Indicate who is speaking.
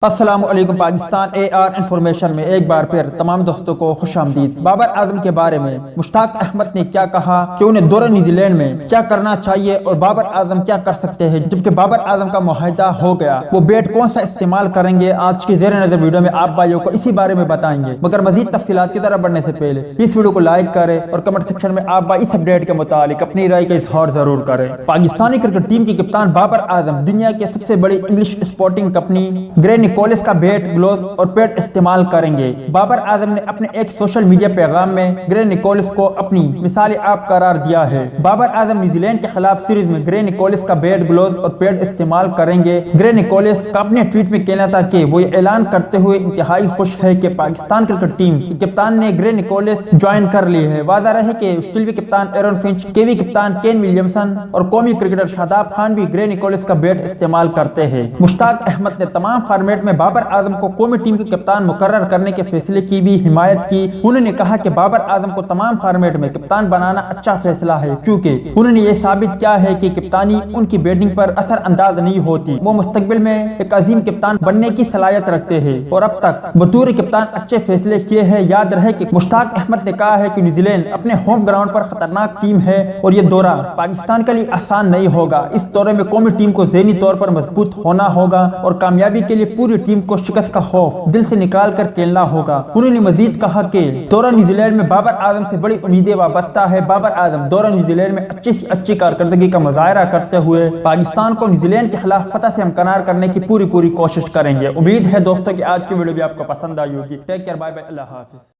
Speaker 1: السلام علیکم پاکستان اے are information میں ایک بار پھر تمام دوستوں کو خوش آمدید۔ بابر اعظم کے بارے میں مشتاق احمد نے کیا کہا کہ انہیں دورہ نیوزی لینڈ میں کیا کرنا چاہیے اور بابر اعظم کیا کر سکتے ہیں جبکہ بابر اعظم کا معاہدہ ہو گیا، وہ بیٹ کون سا استعمال کریں گے؟ آج کی زیر نظر ویڈیو میں آپ بھائیوں کو اسی بارے میں بتائیں گے، مگر مزید تفصیلات کی طرف بڑھنے سے پہلے اس ویڈیو کو لائک کریں اور کمنٹ سیکشن میں آپ بھائی اس اپڈیٹ کے متعلق اپنی رائے کا اظہار ضرور کریں۔ پاکستانی کرکٹ ٹیم کی کپتان بابر اعظم دنیا کے سب سے بڑی انگلش اسپورٹنگ کمپنی گرے نکولس کا بیٹ، گلوز اور پیڈ استعمال کریں گے۔ بابر اعظم نے اپنے ایک سوشل میڈیا پیغام میں گرے نکولس کو اپنی مثال آپ قرار دیا ہے۔ بابر اعظم نیوزی لینڈ کے خلاف سیریز میں گرے نکولس کا بیٹ، گلوز اور پیڈ استعمال کریں گے۔ گرے نکولس کا اپنے ٹویٹ میں کہنا تھا کہ وہ یہ اعلان کرتے ہوئے انتہائی خوش ہے کہ پاکستان کرکٹ ٹیم کی کپتان نے گرے نکولس جوائن کر لی ہے۔ واضح رہے کہ آسٹریلوی کپتان ایرون فنچ، کیوی کپتان کین ولیمسن اور قومی کرکٹر شاداب خان بھی گرے نکولس کا بیٹ استعمال کرتے ہیں۔ مشتاق احمد نے تمام فارمیٹ میں بابر اعظم کو قومی ٹیم کے کپتان مقرر کرنے کے فیصلے کی بھی حمایت کی۔ انہوں نے کہا کہ بابر اعظم کو تمام فارمیٹ میں کپتان بنانا اچھا فیصلہ ہے کیونکہ انہوں نے یہ ثابت کیا ہے کہ کپتانی ان کی بیٹنگ پر اثر انداز نہیں ہوتی، وہ مستقبل میں ایک عظیم کپتان بننے کی صلاحیت رکھتے ہیں اور اب تک بطور کپتان اچھے فیصلے کیے ہیں۔ یاد رہے کہ مشتاق احمد نے کہا ہے کہ نیوزی لینڈ اپنے ہوم گراؤنڈ پر خطرناک ٹیم ہے اور یہ دورہ پاکستان کے لیے آسان نہیں ہوگا۔ اس دورے میں قومی ٹیم کو ذہنی طور پر مضبوط ہونا ہوگا اور کامیابی کے لیے پوری ٹیم کو شکست کا خوف دل سے نکال کر کھیلنا ہوگا۔ انہوں نے مزید کہا کہ دورہ نیوزی لینڈ میں بابر اعظم سے بڑی امیدیں وابستہ ہے۔ بابر اعظم دورہ نیوزی لینڈ میں اچھی سے اچھی کارکردگی کا مظاہرہ کرتے ہوئے پاکستان کو نیوزی لینڈ کے خلاف فتح سے ہمکنار کرنے کی پوری کوشش کریں گے۔ امید ہے دوستوں کہ آج کی ویڈیو بھی آپ کو پسند آئی ہوگی۔ ٹیک کیئر، بائے بائے، اللہ حافظ۔